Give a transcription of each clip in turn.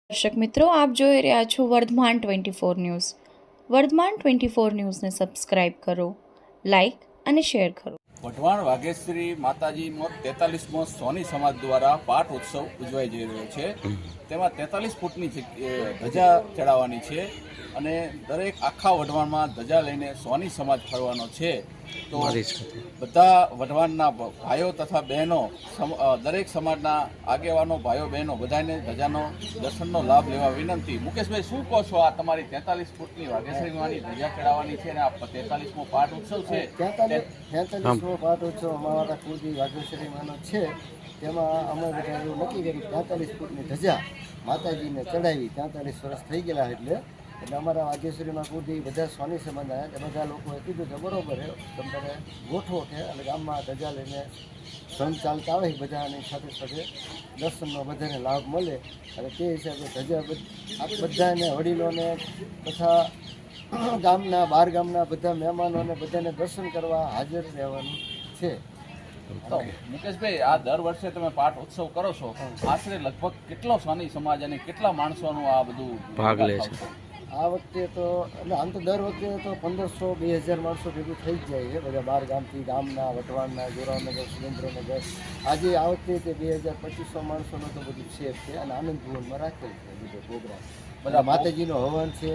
દર્શક મિત્રો, આપ જોઈ રહ્યા છો વર્ધમાન 24 ન્યૂઝ. વર્ધમાન 24 ન્યૂઝને સબસ્ક્રાઇબ કરો, લાઇક અને શેર કરો. વઢવાણ વાઘેશ્વરી માતાજીનો 43મો સોની સમાજ દ્વારા પાઠ ઉત્સવ ઉજવાઈ જઈ રહ્યો છે. તેમાં 43 ફૂટની ધજા ચડાવવાની છે અને દરેક આખા વઢવાણમાં ધજા લઈને સોની સમાજ ફરવાનો છે. તો બધા વઢવાણના ભાઈઓ તથા બહેનો, દરેક સમાજના આગેવાનો, ભાઈઓ બહેનો બધાને ધજાનો દર્શનનો લાભ લેવા વિનંતી. મુકેશભાઈ, શું કહો છો? આ તમારી 43 ફૂટની વાઘેશ્વરીમાંની ધજા ચડાવવાની છે અને આ 43મો પાઠ ઉત્સવ છે. 43મો પાઠ ઉત્સવ અમારા કુળદેવી વાઘેશ્વરીમાંનો છે. તેમાં અમે બધા એવું નક્કી કર્યું 43 ફૂટની ધજા માતાજીને ચડાવી. 43 વર્ષ થઈ ગયેલા એટલે અમારા વાઘેશ્વરીમાં કુળદેવી બધા સ્વામી સમાજ આવ્યા. તે બધા લોકોએ કીધું કે બરોબર છે, તમારે ગોઠવો છે અને ગામમાં ધજા લઈને સંત ચાલતા આવે બધાની સાથે સાથે દર્શનનો બધાને લાભ મળે અને તે હિસાબે ધજા બધાને વડીલોને તથા ગામના બહાર ગામના બધા મહેમાનોને બધાને દર્શન કરવા હાજર રહેવાનું છે. તો મુકેશભાઈ, આ દર વર્ષે તમે પાઠ ઉત્સવ કરો છો, આશરે લગભગ કેટલો સ્વાની સમાજ અને કેટલા માણસોનું આ બધું ભાગ લે છે? આ વખતે તો એટલે આમ તો દર વખતે તો 1500-2000 માણસો ભેગું થઈ જ જાય છે બધા બહાર ગામથી, ગામના, વટવાણના, જોરાવનગર, સુરેન્દ્રનગર. આજે આ વખતે તે 2000-2500 માણસોનો તો બધું શેર છે અને આનંદ ભુવનમાં રાખેલ છે બીજો પ્રોગ્રામ. બધા માતાજીનો હવન છે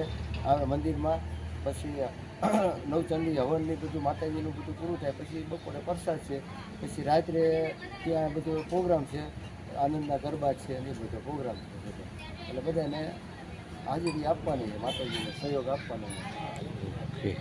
આવે મંદિરમાં, પછી નવચંડી હવનની બધું માતાજીનું બધું પૂરું થાય પછી બપોરે પ્રસાદ છે, પછી રાત્રે ત્યાં બધો પ્રોગ્રામ છે, આનંદના ગરબા છે અને એ બધો પ્રોગ્રામ છે બધો. એટલે બધાને હાજરી આપવાની છે, માતાજીને સહયોગ આપવાનો છે.